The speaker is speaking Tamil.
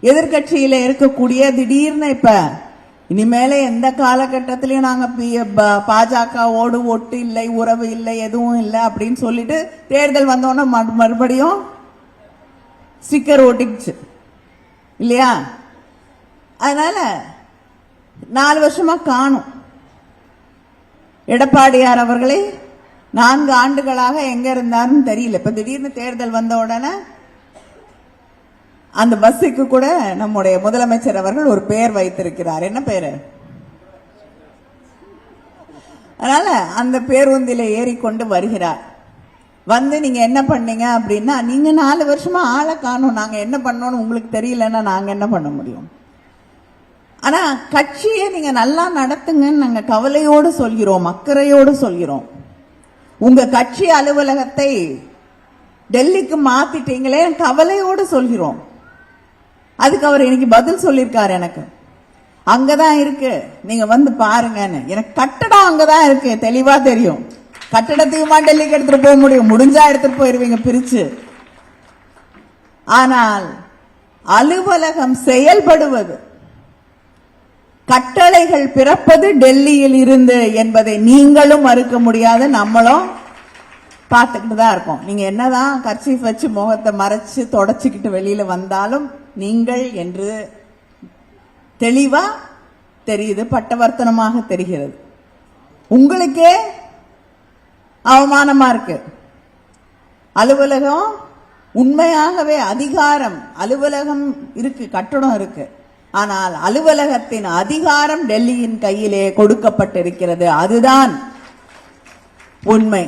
எதிர்கட்சியில இருக்கக்கூடிய திடீர்னு இப்ப இனிமேல எந்த காலகட்டத்திலயும் நாங்க பாஜகவோடு ஒட்டு இல்லை, உறவு இல்லை, எதுவும் இல்லை அப்படின்னு சொல்லிட்டு தேர்தல் வந்தோன்னா மறுபடியும் ஸ்டிக்கர் ஓட்டிச்சு இல்லையா? அதனால 4 வருஷமா காணும். எடப்பாடியார் அவர்களே 4 ஆண்டுகளாக எங்க இருந்தாருன்னு தெரியல. இப்ப திடீர்னு தேர்தல் வந்த உடனே அந்த பஸ்ஸுக்கு கூட நம்முடைய முதலமைச்சர் அவர்கள் ஒரு பெயர் வைத்திருக்கிறார். என்ன பேரு? அதனால அந்த பேருந்தில ஏறிக்கொண்டு வருகிறார். வந்து நீங்க என்ன பண்ணீங்க அப்படின்னா, நீங்க 4 வருஷமா ஆளை காணும், நாங்க என்ன பண்ணோம்னு உங்களுக்கு தெரியலன்னா நாங்க என்ன பண்ண முடியும்? ஆனா கட்சியை நீங்க நல்லா நடத்துங்கன்னு நாங்க கவலையோடு சொல்கிறோம், அக்கறையோடு சொல்கிறோம். உங்க கட்சி அலுவலகத்தை டெல்லிக்கு மாத்திட்டீங்களே, கவலையோடு சொல்கிறோம். அதுக்கு அவர் இன்னைக்கு பதில் சொல்லியிருக்காரு. எனக்கு அங்கதான் இருக்கு, நீங்க வந்து பாருங்கன்னு. எனக்கு கட்டடம் அங்கதான் இருக்கு, தெளிவா தெரியும். கட்டடத்துக்குமா டெல்லிக்கு எடுத்துட்டு போக முடியும்? முடிஞ்சா எடுத்துட்டு போயிருவீங்க பிரிச்சு. ஆனால் அலுவலகம் செயல்படுவது, கட்டளைகள் பிறப்பது டெல்லியில் இருந்து என்பதை நீங்களும் மறுக்க முடியாது, நம்மளும் பார்த்துக்கிட்டு தான் இருக்கோம். நீங்க என்னதான் கர்ச்சீஃப் வச்சு முகத்தை மறைச்சு தொடச்சிக்கிட்டு வெளியில வந்தாலும் நீங்கள் என்று தெளிவா தெரியுது, பட்டவர்த்தனமாக தெரிகிறது. உங்களுக்கே அவமானமா இருக்கு. அலுவலகம் உண்மையாகவே அதிகாரம், அலுவலகம் இருக்கு, கட்டடம் இருக்கு, ஆனால் அலுவலகத்தின் அதிகாரம் டெல்லியின் கையிலே கொடுக்கப்பட்டிருக்கிறது. அதுதான் உண்மை.